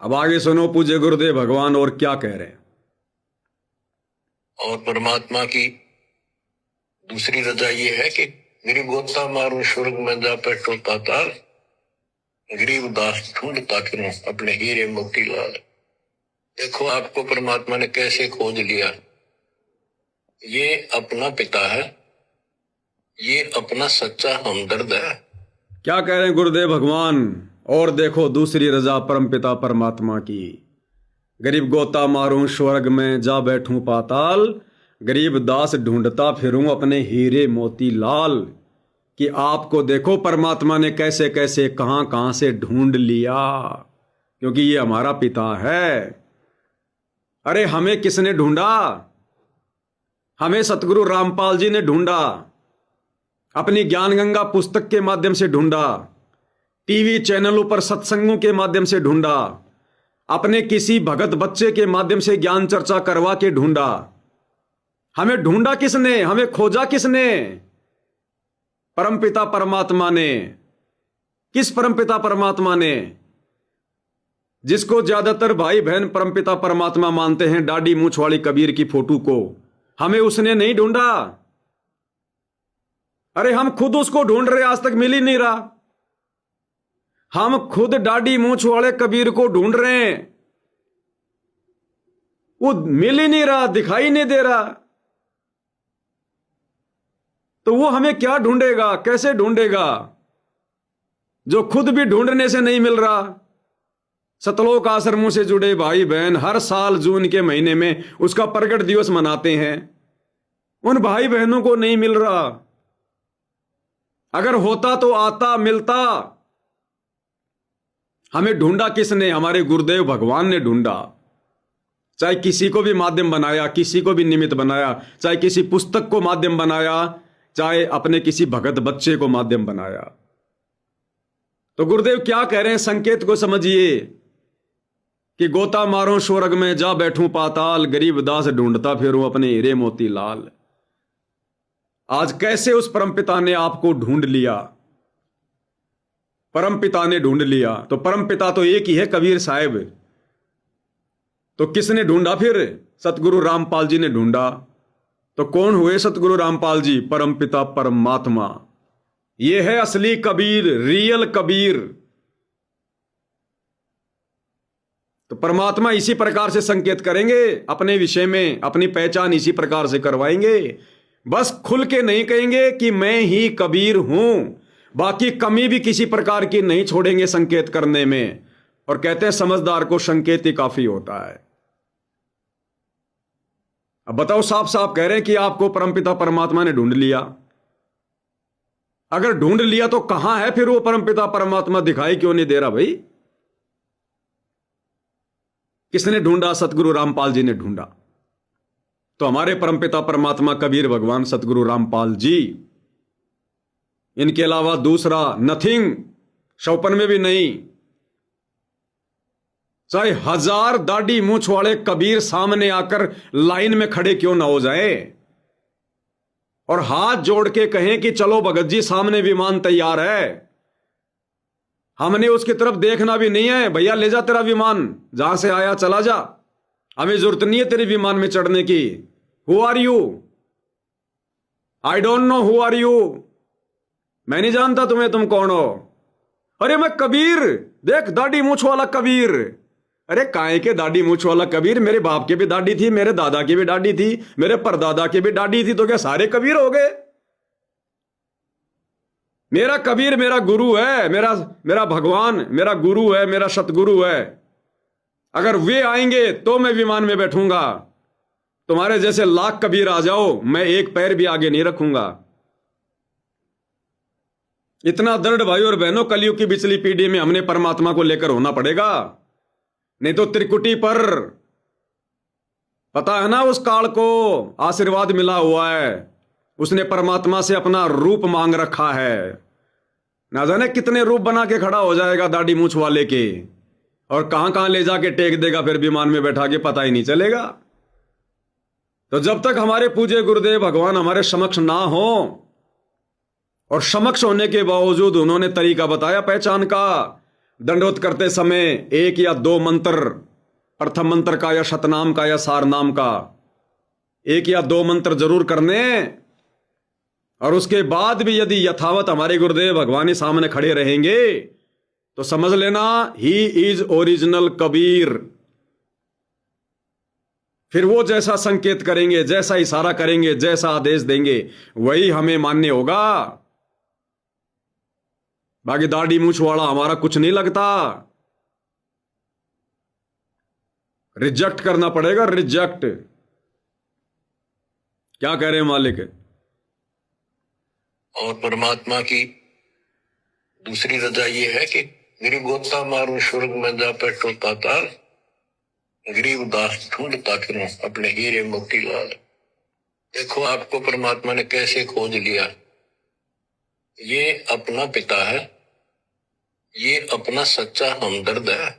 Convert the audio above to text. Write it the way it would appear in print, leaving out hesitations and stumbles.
अब आगे सुनो पूज्य गुरुदेव भगवान और क्या कह रहे हैं। और परमात्मा की दूसरी रजा ये है कि मेरी गोता मारूं स्वर्ग में जा बैठो पाताल, गरीब दास ढूंढता फिरूं अपने हीरे मोती लाल। देखो आपको परमात्मा ने कैसे खोज लिया। ये अपना पिता है, ये अपना सच्चा हमदर्द है। क्या कह रहे हैं गुरुदेव भगवान। और देखो दूसरी रजा परमपिता परमात्मा की। गरीब गोता मारूं स्वर्ग में जा बैठूं पाताल, गरीब दास ढूंढता फिरूं अपने हीरे मोती लाल। कि आपको देखो परमात्मा ने कैसे कैसे कहां कहां से ढूंढ लिया, क्योंकि ये हमारा पिता है। अरे हमें किसने ढूंढा? हमें सतगुरु रामपाल जी ने ढूंढा, अपनी ज्ञान गंगा पुस्तक के माध्यम से ढूंढा, टीवी चैनलों पर सत्संगों के माध्यम से ढूंढा, अपने किसी भगत बच्चे के माध्यम से ज्ञान चर्चा करवा के ढूंढा। हमें ढूंढा किसने? हमें खोजा किसने? परमपिता परमात्मा ने। किस परमपिता परमात्मा ने? जिसको ज्यादातर भाई बहन परमपिता परमात्मा मानते हैं, दाढ़ी मूंछ वाली कबीर की फोटो को, हमें उसने नहीं ढूंढा। अरे हम खुद उसको ढूंढ रहे, आज तक मिल ही नहीं रहा। हम खुद दाढ़ी मूंछ वाले कबीर को ढूंढ रहे हैं, वो मिल ही नहीं रहा, दिखाई नहीं दे रहा। तो वो हमें क्या ढूंढेगा, कैसे ढूंढेगा, जो खुद भी ढूंढने से नहीं मिल रहा। सतलोक आश्रमों से जुड़े भाई बहन हर साल जून के महीने में उसका प्रगट दिवस मनाते हैं, उन भाई बहनों को नहीं मिल रहा। अगर होता तो आता, मिलता। हमें ढूंढा किसने? हमारे गुरुदेव भगवान ने ढूंढा। चाहे किसी को भी माध्यम बनाया, किसी को भी निमित्त बनाया, चाहे किसी पुस्तक को माध्यम बनाया, चाहे अपने किसी भगत बच्चे को माध्यम बनाया। तो गुरुदेव क्या कह रहे हैं, संकेत को समझिए कि गोता मारो स्वर्ग में जा बैठूं पाताल, गरीब दास ढूंढता फिरूं अपने हीरे मोती लाल। आज कैसे उस परमपिता ने आपको ढूंढ लिया? परमपिता ने ढूंढ लिया। तो परमपिता तो एक ही है, कबीर साहब। तो किसने ढूंढा फिर? सतगुरु रामपाल जी ने ढूंढा। तो कौन हुए सतगुरु रामपाल जी? परमपिता परमात्मा। यह है असली कबीर, रियल कबीर। तो परमात्मा इसी प्रकार से संकेत करेंगे अपने विषय में, अपनी पहचान इसी प्रकार से करवाएंगे। बस खुल के नहीं कहेंगे कि मैं ही कबीर हूं, बाकी कमी भी किसी प्रकार की नहीं छोड़ेंगे संकेत करने में। और कहते हैं समझदार को संकेत ही काफी होता है। अब बताओ, साफ साफ कह रहे हैं कि आपको परमपिता परमात्मा ने ढूंढ लिया। अगर ढूंढ लिया तो कहां है फिर वो परमपिता परमात्मा? दिखाई क्यों नहीं दे रहा भाई? किसने ढूंढा? सतगुरु रामपाल जी ने ढूंढा। तो हमारे परमपिता परमात्मा कबीर भगवान सतगुरु रामपाल जी, इनके अलावा दूसरा नथिंग, शौपन में भी नहीं। चाहे 1000 दाढ़ी मूंछ वाले कबीर सामने आकर लाइन में खड़े क्यों ना हो जाए और हाथ जोड़ के कहें कि चलो भगत जी सामने विमान तैयार है, हमने उसकी तरफ देखना भी नहीं है, भैया ले जा तेरा विमान, जहां से आया चला जा, हमें जरूरत नहीं है तेरे विमान में चढ़ने की। Who are you? I don't know who are you. मैं नहीं जानता तुम्हें, तुम कौन हो? अरे मैं कबीर, देख दाढ़ी मूंछ वाला कबीर। अरे काहे के दाढ़ी मूंछ वाला कबीर? मेरे बाप की भी दाढ़ी थी, मेरे दादा की भी दाढ़ी थी, मेरे परदादा की भी दाढ़ी थी, तो क्या सारे कबीर हो गए? मेरा कबीर मेरा गुरु है, मेरा मेरा भगवान मेरा गुरु है, मेरा सतगुरु है। अगर वे आएंगे तो मैं विमान में बैठूंगा। तुम्हारे जैसे लाख कबीर आ जाओ, मैं एक पैर भी आगे नहीं रखूंगा। इतना दृढ़ भाई और बहनों, कलयुग की पिछली पीढ़ी में हमने परमात्मा को लेकर होना पड़ेगा, नहीं तो त्रिकुटी पर, पता है ना, उस काल को आशीर्वाद मिला हुआ है, उसने परमात्मा से अपना रूप मांग रखा है। ना जाने कितने रूप बना के खड़ा हो जाएगा दाढ़ी मूंछ वाले के, और कहां कहां ले जाके टेक देगा फिर विमान में बैठा के, पता ही नहीं चलेगा। तो जब तक हमारे पूज्य गुरुदेव भगवान हमारे समक्ष ना हो, और समक्ष होने के बावजूद उन्होंने तरीका बताया पहचान का, दंडवत करते समय एक या दो मंत्र, प्रथम मंत्र का या शतनाम का या सारनाम का, एक या दो मंत्र जरूर करने। और उसके बाद भी यदि यथावत हमारे गुरुदेव भगवान ही सामने खड़े रहेंगे तो समझ लेना ही इज ओरिजिनल कबीर। फिर वो जैसा संकेत करेंगे, जैसा इशारा करेंगे, जैसा आदेश देंगे, वही हमें मान्य होगा। बाकी दाढ़ी मूछ वाला हमारा कुछ नहीं लगता। रिजेक्ट करना पड़ेगा, रिजेक्ट। क्या कह रहे हैं मालिक? और परमात्मा की दूसरी रजा ये है कि मेरी गोता मारूं स्वर्ग में जा बैठूं पाताल, गरीब दास ढूंढता फिरूं अपने हीरे मोती लाल। देखो आपको परमात्मा ने कैसे खोज लिया। ये अपना पिता है, ये अपना सच्चा हमदर्द है।